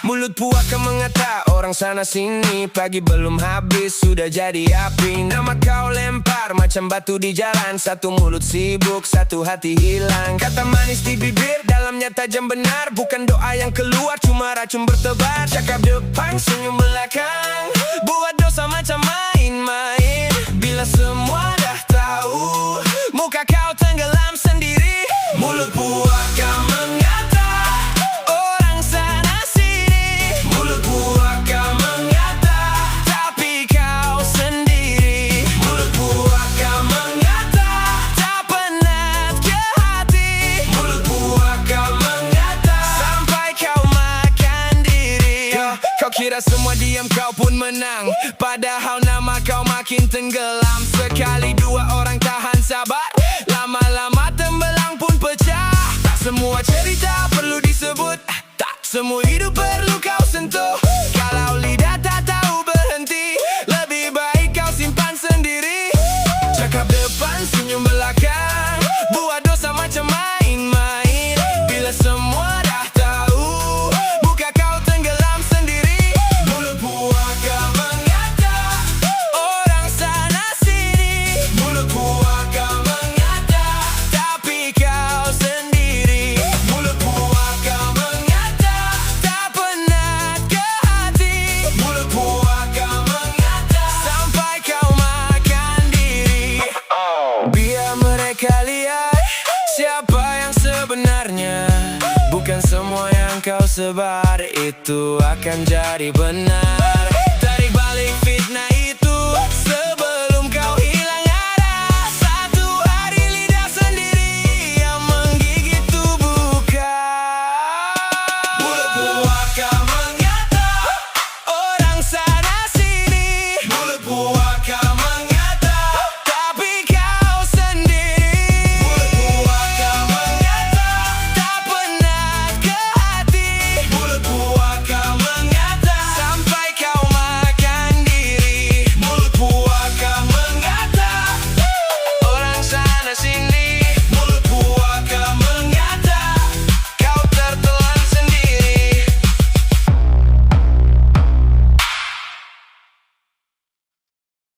Mulut puaka mengata orang sana sini, pagi belum habis sudah jadi api. Nama kau lempar macam batu di jalan, satu mulut sibuk, satu hati hilang. Kata manis di bibir, dalamnya tajam benar. Bukan doa yang keluar, cuma racun bertebar. Cakap depan, senyum belakang, buat dosa macam main-main. Bila semua dah tahu, muka kau tenggelam sendiri. Mulut puaka mengata orang sana sini, mulut puaka mengata tapi kau sendiri. Mulut puaka mengata tak penat ke hati, mulut puaka mengata sampai kau makan diri. Kau kira semua diam kau pun menang, padahal nama kau makin tenggelam. Sekali dua orang tahan sabar, lama-lama tembelang pun pecah. Tak semua cerita perlu disebut, tak semua hidup perlu kau sentuh. Kalau lidah tak tahu berhenti, lebih baik kau simpan sendiri. Cakap depan, senyum belakang, buat dosa macam main-main. Bila semua dah tahu, muka kau tenggelam sendiri. Mulut puaka mengata orang sana sini, mulut puaka mengata tapi kau sendiri. Mulut puaka mengata tak penat ke hati, mulut puaka mengata sampai kau makan diri. Biar mereka lihat siapa yang sebenarnya. Bukan semua yang kau sebar itu akan jadi benar.